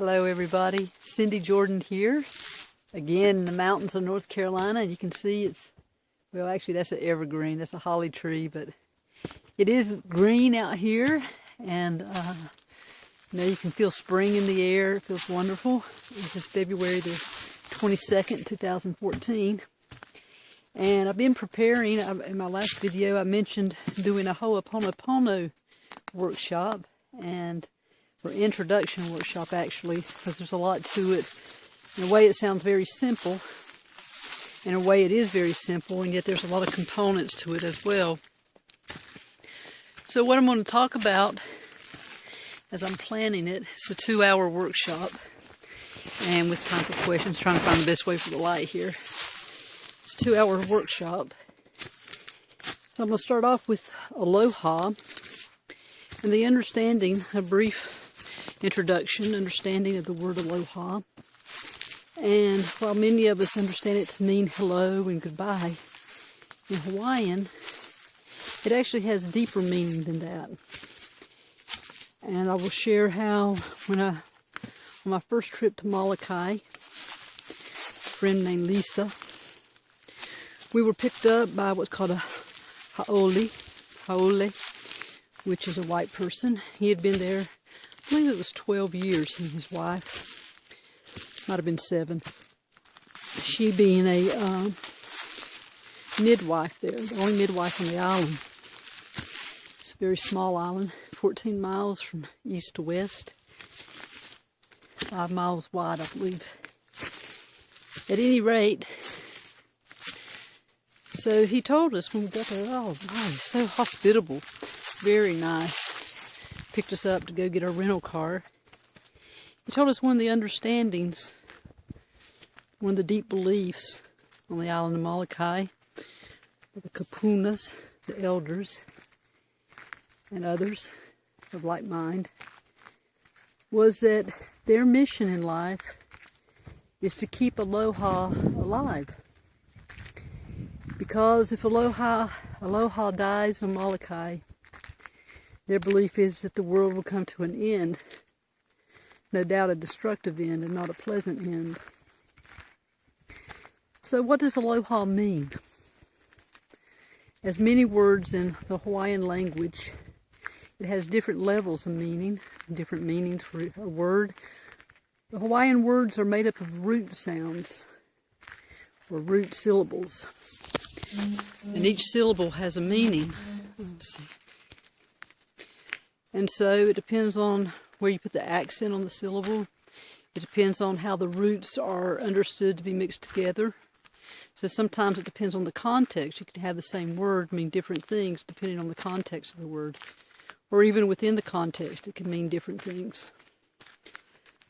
Hello everybody, Cindy Jordan here, again in the mountains of North Carolina. You can see it's, well actually that's an evergreen, that's a holly tree, but it is green out here, and you can feel spring in the air. It feels wonderful. This is February the 22nd, 2014, and I've been preparing. In my last video I mentioned doing a Ho'oponopono workshop, and or introduction workshop actually, because there's a lot to it. In a way it sounds very simple, in a way it is very simple, and yet there's a lot of components to it as well. So what I'm going to talk about as I'm planning it, it's a 2-hour workshop, and with time for questions, trying to find the best way for the light here. It's a 2-hour workshop. So I'm going to start off with Aloha, and the understanding, a brief introduction, understanding of the word aloha. And while many of us understand it to mean hello and goodbye, in Hawaiian, it actually has deeper meaning than that. And I will share how, on my first trip to Moloka'i, a friend named Lisa, we were picked up by what's called a haole, which is a white person. He had been there, I believe it was 12 years, he and his wife. Might have been 7. She being a midwife there, the only midwife on the island. It's a very small island, 14 miles from east to west, 5 miles wide, I believe. At any rate, so he told us when we got there, oh, wow, so hospitable, very nice. Picked us up to go get our rental car. He told us one of the understandings, one of the deep beliefs on the island of Moloka'i, the kapunas, the elders, and others of like mind, was that their mission in life is to keep aloha alive. Because if aloha dies on Moloka'i, their belief is that the world will come to an end, no doubt a destructive end and not a pleasant end. So what does aloha mean? As many words in the Hawaiian language, it has different levels of meaning, different meanings for a word. The Hawaiian words are made up of root sounds, or root syllables. And each syllable has a meaning. Let's see. And so it depends on where you put the accent on the syllable. It depends on how the roots are understood to be mixed together. So sometimes it depends on the context. You can have the same word mean different things depending on the context of the word. Or even within the context, it can mean different things.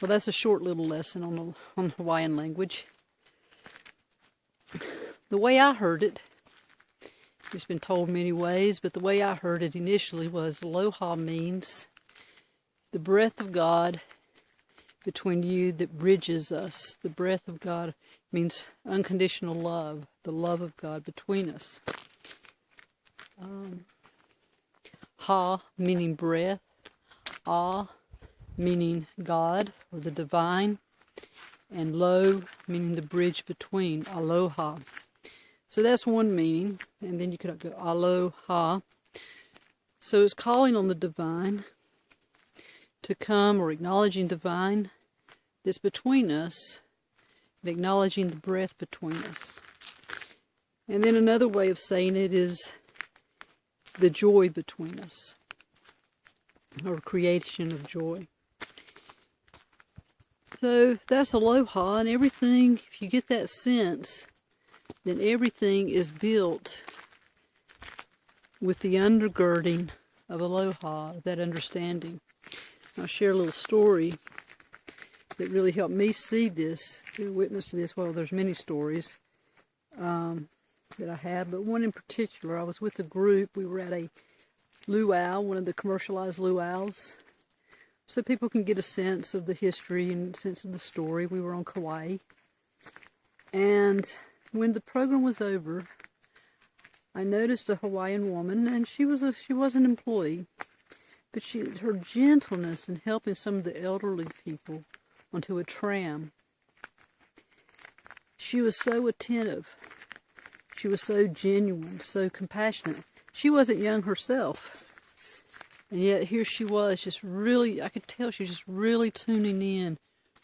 Well, that's a short little lesson on Hawaiian language. The way I heard it, it's been told many ways, but the way I heard it initially was aloha means the breath of God between you that bridges us. The breath of God means unconditional love, the love of God between us. Ha meaning breath, ah meaning God or the divine, and lo meaning the bridge between, aloha. So that's one meaning, and then you could go aloha. So it's calling on the divine to come, or acknowledging divine that's between us, and acknowledging the breath between us. And then another way of saying it is the joy between us, or creation of joy. So that's aloha, and everything, if you get that sense, then everything is built with the undergirding of aloha, that understanding. I'll share a little story that really helped me see this, be a witness to this. Well, there's many stories that I have, but one in particular, I was with a group. We were at a luau, one of the commercialized luau's, so people can get a sense of the history and sense of the story. We were on Kauai, and when the program was over, I noticed a Hawaiian woman, and she was an employee, but her gentleness in helping some of the elderly people onto a tram. She was so attentive. She was so genuine, so compassionate. She wasn't young herself. And yet here she was, just really, I could tell she was just really tuning in,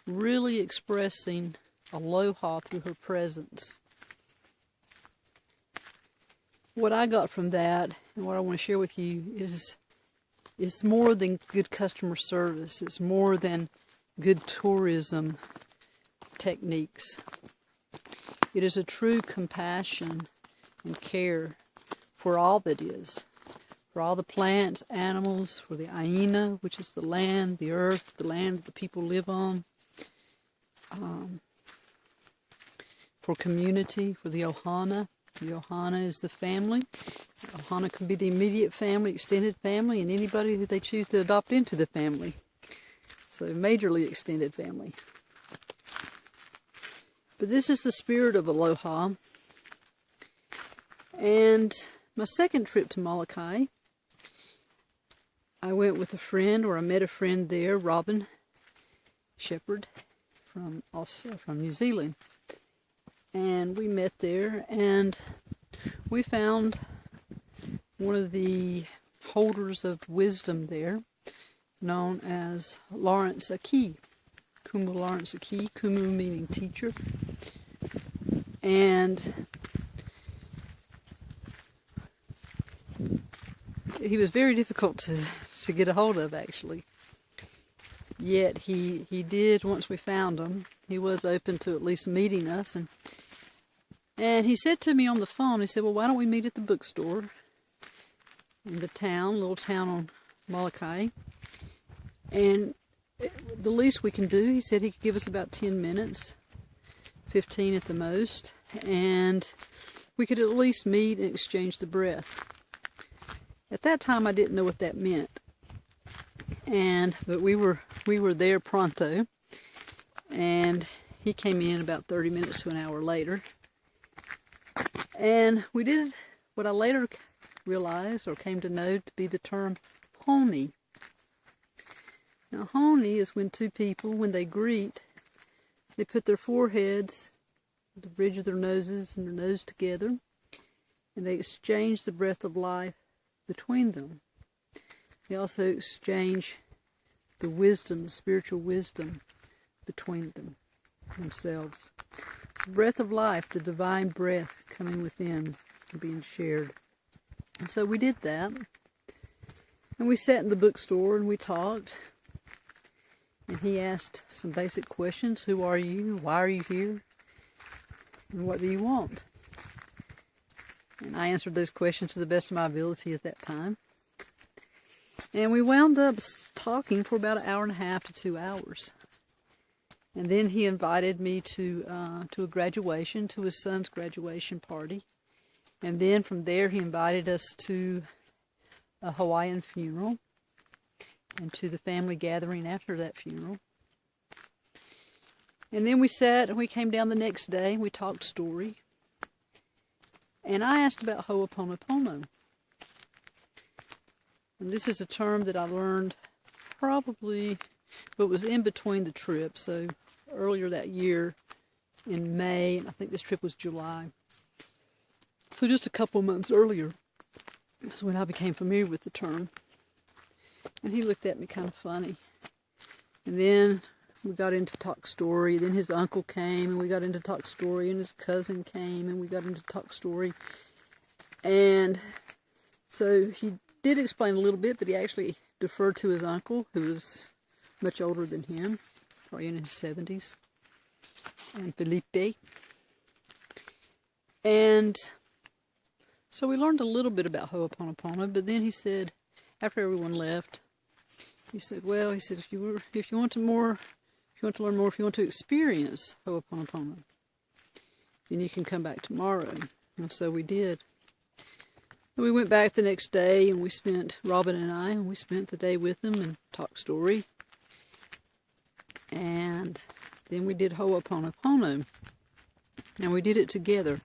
really expressing aloha through her presence. What I got from that, and what I want to share with you, is it's more than good customer service. It's more than good tourism techniques. It is a true compassion and care for all that is. For all the plants, animals, for the aina, which is the land, the earth, the land that the people live on. For community, for the ohana. The ohana is the family. The ohana can be the immediate family, extended family, and anybody that they choose to adopt into the family. So majorly extended family. But this is the spirit of aloha. And my second trip to Moloka'i, I went with a friend, or I met a friend there, Robin Shepherd, from New Zealand. And we met there, and we found one of the holders of wisdom there, known as Lawrence Aki, Kumu Lawrence Aki, Kumu meaning teacher. And he was very difficult to get a hold of, actually. Yet he did, once we found him, he was open to at least meeting us. And he said to me on the phone, he said, well, why don't we meet at the bookstore in the town, little town on Moloka'i. And the least we can do, he said he could give us about 10 minutes, 15 at the most, and we could at least meet and exchange the breath. At that time, I didn't know what that meant. But we were there pronto, and he came in about 30 minutes to an hour later. And we did what I later realized, or came to know to be the term honi. Now, honi is when two people, when they greet, they put their foreheads, the bridge of their noses and their nose together, and they exchange the breath of life between them. They also exchange the wisdom, the spiritual wisdom between themselves. It's the breath of life, the divine breath coming within and being shared. And so we did that. And we sat in the bookstore and we talked. And he asked some basic questions. Who are you? Why are you here? And what do you want? And I answered those questions to the best of my ability at that time. And we wound up talking for about 1.5 hours to 2 hours. And then he invited me to a graduation, to his son's graduation party. And then from there he invited us to a Hawaiian funeral and to the family gathering after that funeral. And then we sat and we came down the next day and we talked story. And I asked about Ho'oponopono. And this is a term that I learned probably, but it was in between the trips. So earlier that year in May, and I think this trip was July. So just a couple months earlier is when I became familiar with the term. And he looked at me kind of funny. And then we got into talk story. Then his uncle came and we got into talk story. And his cousin came and we got into talk story. And so he did explain a little bit, but he actually deferred to his uncle, who was much older than him, probably in his 70s, and Felipe. And so we learned a little bit about Ho'oponopono, but then he said, after everyone left, he said, well, he said, if you want to learn more, if you want to experience Ho'oponopono, then you can come back tomorrow. And so we did. And we went back the next day, and Robin and we spent the day with him and talked story. And then we did Ho'oponopono, and we did it together.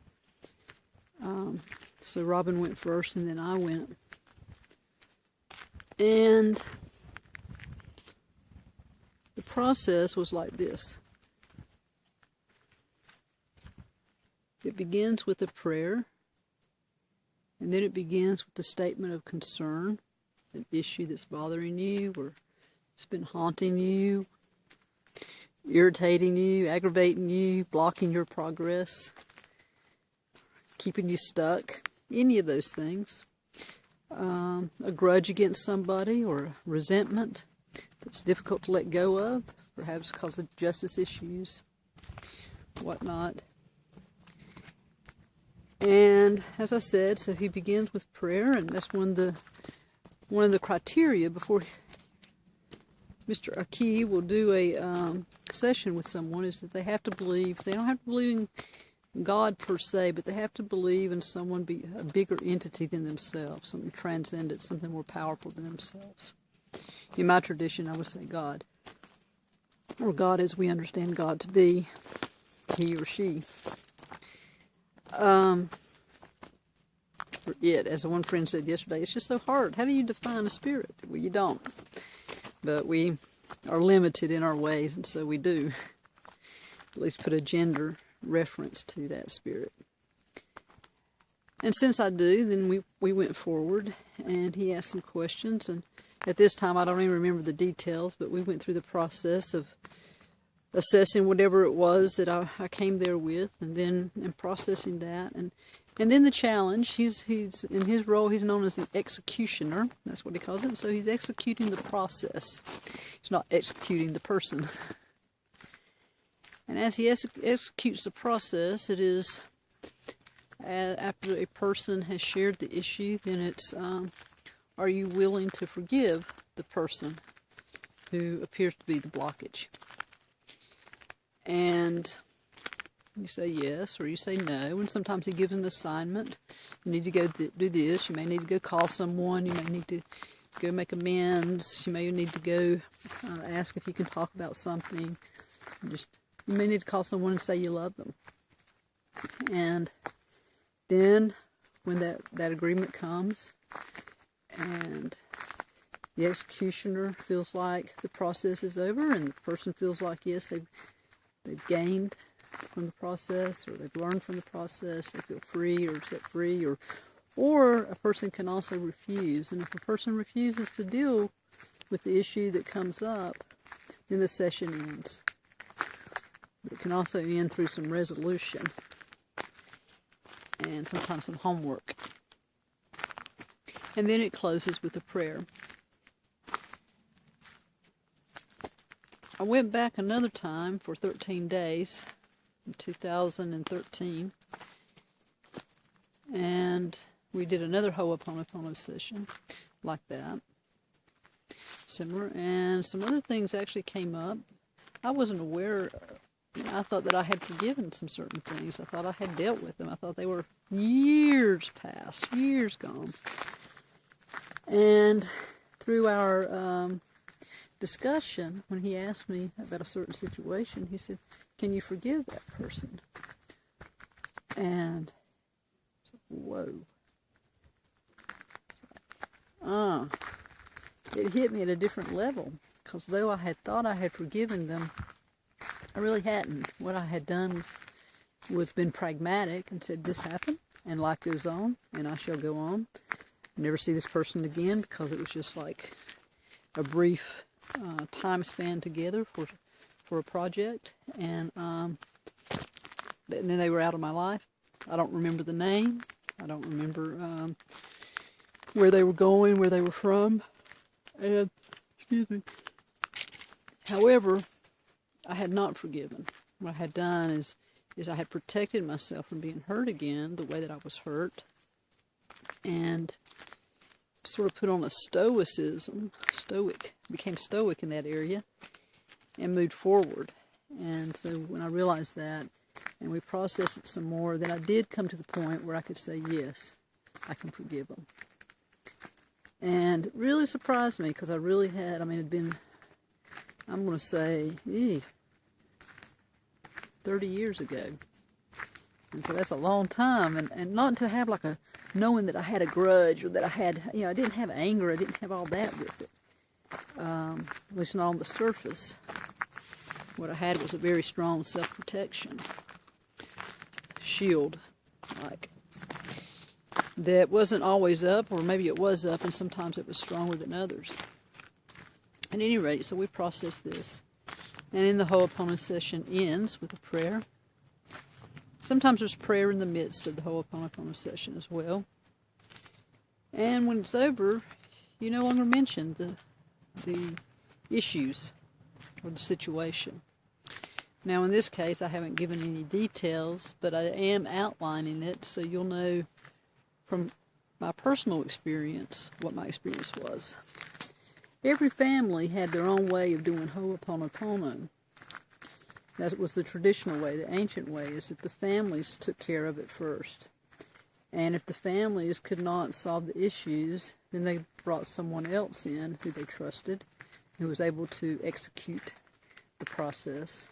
So Robin went first, and then I went. And the process was like this. It begins with a prayer, and then it begins with the statement of concern, an issue that's bothering you, or it's been haunting you, irritating you, aggravating you, blocking your progress, keeping you stuck, any of those things. A grudge against somebody, or a resentment that's difficult to let go of, perhaps because of justice issues, whatnot. And as I said, so he begins with prayer, and that's one of the criteria before Mr. Aki will do a session with someone, is that they have to believe. They don't have to believe in God per se, but they have to believe in someone, a bigger entity than themselves, something transcendent, something more powerful than themselves. In my tradition, I would say God, or God as we understand God to be, he or she. For it, as one friend said yesterday, it's just so hard. How do you define a spirit? Well, you don't. But we are limited in our ways, and so we do. At least put a gender reference to that spirit. And since I do, then we went forward, and he asked some questions, and at this time I don't even remember the details, but we went through the process of assessing whatever it was that I came there with, and processing that, and then the challenge. He's in his role, he's known as the executioner. That's what he calls it. So he's executing the process. He's not executing the person. And as he executes the process, it is after a person has shared the issue, then it's are you willing to forgive the person who appears to be the blockage? And you say yes, or you say no, and sometimes he gives an assignment. You need to go do this, you may need to go call someone, you may need to go make amends, you may need to go ask if you can talk about something. You may need to call someone and say you love them. And then, when that agreement comes, and the executioner feels like the process is over, and the person feels like, yes, they've gained from the process, or they've learned from the process, they feel free or set free, or a person can also refuse. And if a person refuses to deal with the issue that comes up, then the session ends. But it can also end through some resolution and sometimes some homework. And then it closes with a prayer. I went back another time for 13 days in 2013, and we did another Ho'oponopono session like that, similar, and some other things actually came up. I wasn't aware. I thought that I had forgiven some certain things. I thought I had dealt with them. I thought they were years past, years gone. And through our discussion, when he asked me about a certain situation, he said, "Can you forgive that person?" And I said, whoa. It hit me at a different level, because though I had thought I had forgiven them, I really hadn't. What I had done was been pragmatic and said, this happened, and life goes on, and I shall go on. Never see this person again, because it was just like a brief time span together for a project, and then they were out of my life. I don't remember the name. I don't remember where they were going, where they were from. And, excuse me. However, I had not forgiven. What I had done is I had protected myself from being hurt again the way that I was hurt, and sort of put on a became stoic in that area, and moved forward. And so when I realized that, and we processed it some more, then I did come to the point where I could say, yes, I can forgive them. And it really surprised me, because I really had, it'd been, I'm going to say, 30 years ago. And so that's a long time, and not to have like knowing that I had a grudge, or that I had, I didn't have anger, I didn't have all that with it. At least not on the surface. what I had was a very strong self-protection shield, like, that wasn't always up, or maybe it was up, and sometimes it was stronger than others. At any rate, so we process this. And then the Ho'oponopono session ends with a prayer. Sometimes there's prayer in the midst of the Ho'oponopono session as well. And when it's over, you no longer mention the issues or the situation. Now, in this case, I haven't given any details, but I am outlining it so you'll know from my personal experience what my experience was. Every family had their own way of doing Ho'oponopono. That was the traditional way. The ancient way is that the families took care of it first. And if the families could not solve the issues, then they brought someone else in who they trusted, who was able to execute the process.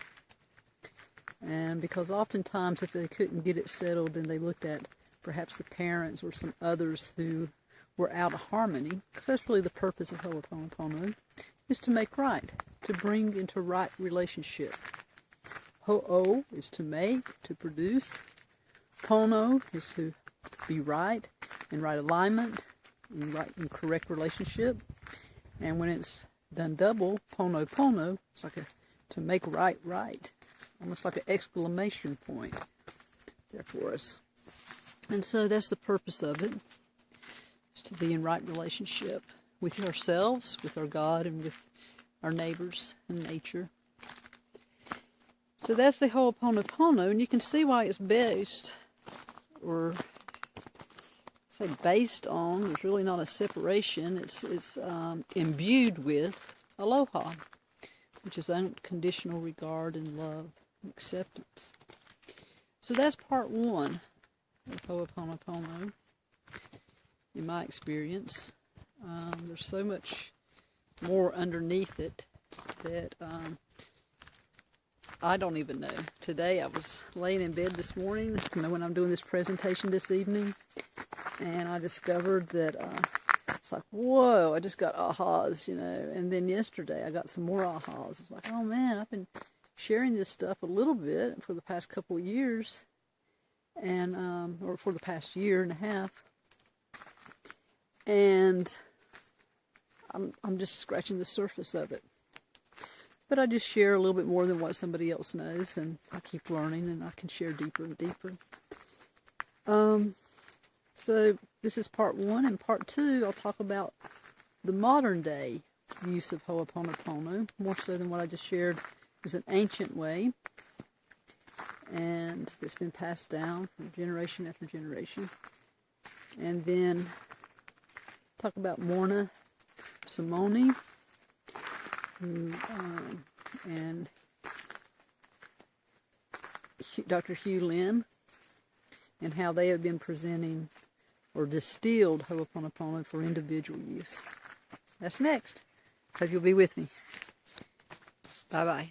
And because oftentimes if they couldn't get it settled, then they looked at perhaps the parents or some others who were out of harmony, because that's really the purpose of Ho'oponopono, is to make right, to bring into right relationship. Ho'o is to make, to produce. Pono is to be right, in right alignment, in correct relationship. And when it's done double, pono, it's like to make right. It's almost like an exclamation point there for us. And so that's the purpose of it, is to be in right relationship with ourselves, with our God, and with our neighbors and nature. So that's the Ho'oponopono, and you can see why it's based, or say based on, there's really not a separation, it's imbued with Aloha, which is unconditional regard and love and acceptance. So that's part one of Ho'oponopono, in my experience. There's so much more underneath it that I don't even know. Today I was laying in bed this morning, when I'm doing this presentation this evening, and I discovered that it's like, whoa, I just got ahas, and then yesterday I got some more ahas. It's like, oh man, I've been sharing this stuff a little bit for the past couple of years, and or for the past year and a half, and I'm just scratching the surface of it. But I just share a little bit more than what somebody else knows, and I keep learning, and I can share deeper and deeper. So this is part one, and part two, I'll talk about the modern day use of Ho'oponopono, more so than what I just shared is an ancient way, and it's been passed down from generation after generation. And then talk about Morna Simone, and Dr. Hugh Lin, and how they have been presenting or distilled Ho'oponopono for individual use. That's next. Hope you'll be with me. Bye-bye.